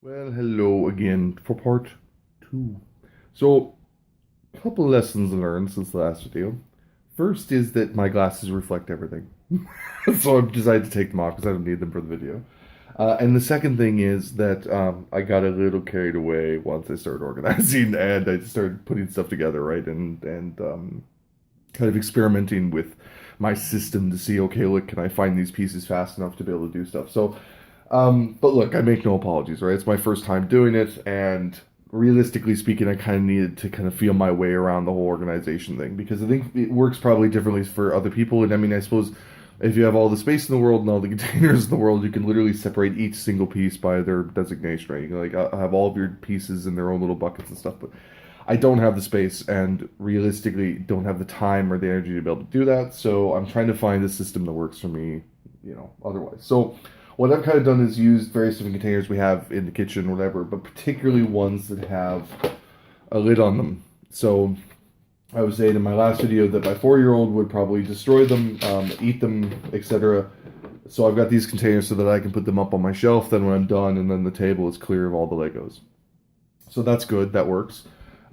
Well, hello again for part two. So, a couple lessons learned since the last video. First is that my glasses reflect everything. So I've decided to take them off because I don't need them for the video. And the second thing is that I got a little carried away once I started organizing and I started putting stuff together, right? And kind of experimenting with my system to see, okay, look, can I find these pieces fast enough to be able to do stuff? But look, I make no apologies, right? It's my first time doing it, and realistically speaking, I kind of needed to kind of feel my way around the whole organization thing because I think it works probably differently for other people. And I mean, I suppose if you have all the space in the world and all the containers in the world, you can literally separate each single piece by their designation, right? You can like have all of your pieces in their own little buckets and stuff, but I don't have the space and realistically don't have the time or the energy to be able to do that. So I'm trying to find a system that works for me, otherwise. So what I've kind of done is used various different containers we have in the kitchen, whatever, but particularly ones that have a lid on them. So I was saying in my last video that my 4-year-old would probably destroy them, eat them, etc. So I've got these containers so that I can put them up on my shelf. Then when I'm done, and then the table is clear of all the Legos. So that's good. That works.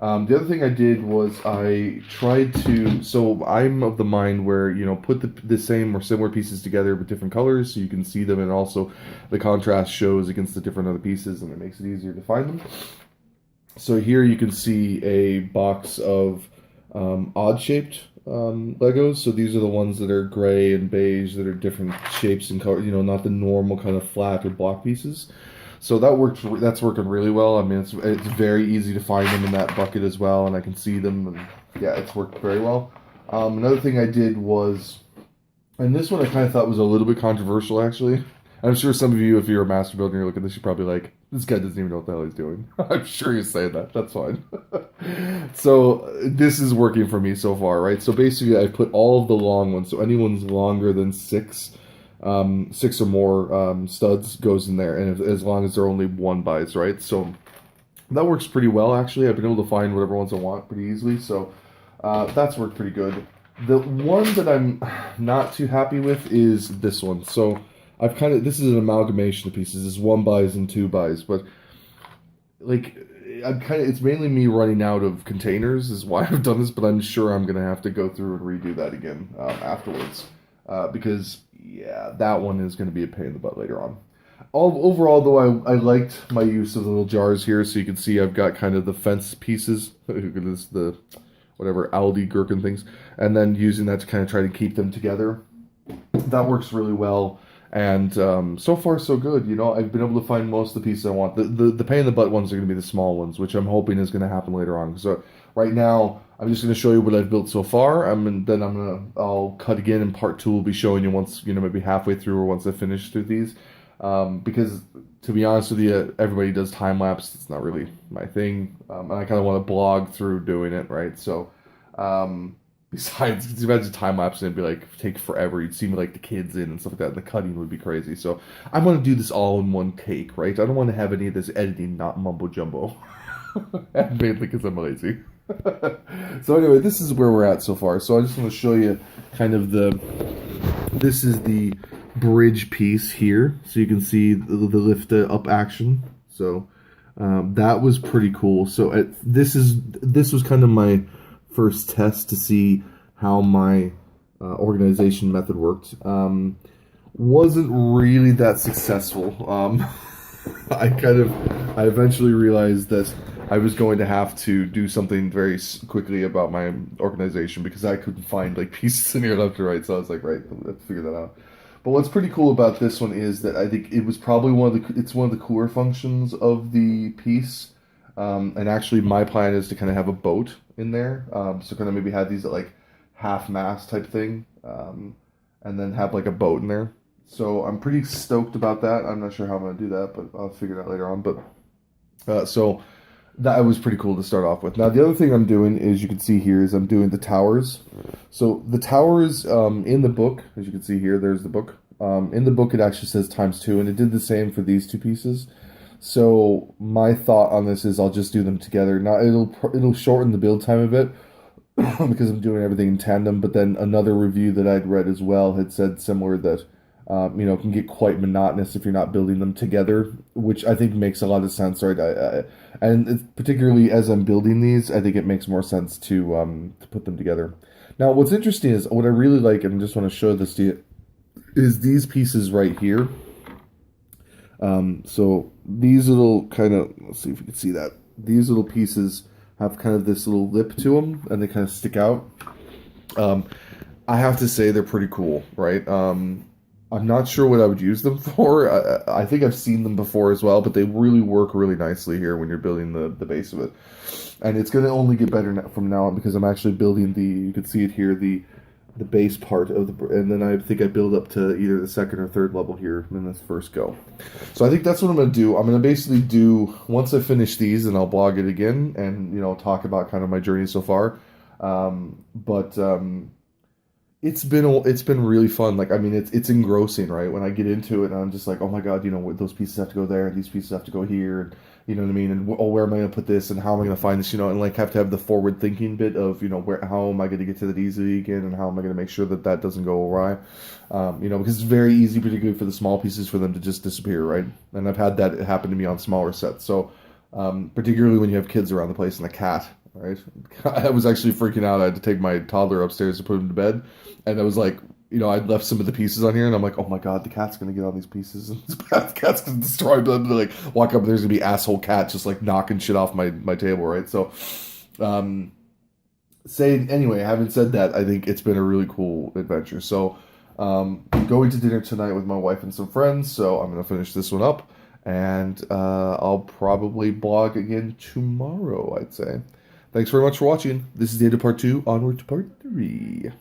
The other thing I did was I tried to. So I'm of the mind where put the same or similar pieces together with different colors so you can see them, and also the contrast shows against the different other pieces, and it makes it easier to find them. So here you can see a box of odd-shaped Legos. So these are the ones that are gray and beige that are different shapes and colors. Not the normal kind of flat or block pieces. So that's working really well. I mean, it's very easy to find them in that bucket as well, and I can see them. And yeah, it's worked very well. Another thing I did was, and this one I kind of thought was a little bit controversial actually. I'm sure some of you, if you're a master builder, and you look at this, you're probably like, this guy doesn't even know what the hell he's doing. I'm sure you say that. That's fine. So this is working for me so far, right? So basically, I put all of the long ones. So anyone's longer than six or more studs goes in there, and as long as they're only one buys, right? So that works pretty well actually. I've been able to find whatever ones I want pretty easily, so that's worked pretty good. The one that I'm not too happy with is this one. So this is an amalgamation of pieces. It's one buys and two buys, but like it's mainly me running out of containers is why I've done this, but I'm sure I'm gonna have to go through and redo that again afterwards because yeah, that one is going to be a pain in the butt later on. Overall, though, I liked my use of the little jars here, so you can see I've got kind of the fence pieces, the whatever Aldi gherkin things, and then using that to kind of try to keep them together. That works really well, and so far so good. I've been able to find most of the pieces I want. The pain in the butt ones are going to be the small ones, which I'm hoping is going to happen later on. So right now, I'm just going to show you what I've built so far. I'll cut again, and part two will be showing you once maybe halfway through or once I finish through these. Because to be honest with you, everybody does time lapse. It's not really my thing, and I kind of want to blog through doing it, right? So. Besides, could you imagine time lapse and it'd be like take forever? You'd see me like the kids in and stuff like that, and the cutting would be crazy. So I'm gonna do this all in one take, right? I don't want to have any of this editing, not mumbo jumbo. Mainly because I'm lazy. So anyway, this is where we're at so far. So I just want to show you kind of this is the bridge piece here, so you can see the lift up action. So that was pretty cool. So this was kind of my first test to see how my organization method worked. Wasn't really that successful. I eventually realized that I was going to have to do something very quickly about my organization because I couldn't find like pieces in here left or right. So I was like, right, let's figure that out. But what's pretty cool about this one is that I think it was probably it's one of the cooler functions of the piece. And actually, my plan is to kind of have a boat in there. So kind of maybe have these at like half mast type thing, and then have like a boat in there. So I'm pretty stoked about that. I'm not sure how I'm gonna do that, but I'll figure it out later on. But so that was pretty cool to start off with. Now the other thing I'm doing is you can see here is I'm doing the towers. So the towers in the book, as you can see here, there's the book. In the book it actually says _2, and it did the same for these two pieces. So my thought on this is I'll just do them together. Now it'll shorten the build time a bit because I'm doing everything in tandem. But then another review that I'd read as well had said similar that can get quite monotonous if you're not building them together, which I think makes a lot of sense, right? And it's, particularly as I'm building these, I think it makes more sense to put them together. Now, what's interesting is what I really like, and I just want to show this to you, is these pieces right here. So these little kind of, let's see if you can see that. These little pieces have kind of this little lip to them, and they kind of stick out. Um, I have to say they're pretty cool, right? I'm not sure what I would use them for. I think I've seen them before as well, but they really work really nicely here when you're building the base of it. And it's going to only get better from now on because I'm actually building you can see it here, the base part of and then I think I build up to either the second or third level here in this first go. So I think that's what I'm going to do. I'm going to basically do, once I finish these, and I'll blog it again and, talk about kind of my journey so far. But it's been really fun. Like, I mean, it's engrossing, right? When I get into it, and I'm just like, oh my god, those pieces have to go there, and these pieces have to go here, and you know what I mean? And where am I going to put this, and how am I going to find this? And like have to have the forward thinking bit of how am I going to get to that easily again, and how am I going to make sure that doesn't go awry? Because it's very easy, particularly for the small pieces, for them to just disappear, right? And I've had that happen to me on smaller sets. So particularly when you have kids around the place and a cat. Right, I was actually freaking out. I had to take my toddler upstairs to put him to bed, and I was like, I'd left some of the pieces on here, and I'm like, oh my god, the cat's gonna get on these pieces, and the cat's gonna destroy them. Like, walk up, and there's gonna be asshole cat just like knocking shit off my table, right? So, having said that, I think it's been a really cool adventure. So, I'm going to dinner tonight with my wife and some friends, so I'm gonna finish this one up, and I'll probably blog again tomorrow, I'd say. Thanks very much for watching. This is the end of part 2. Onward to part 3.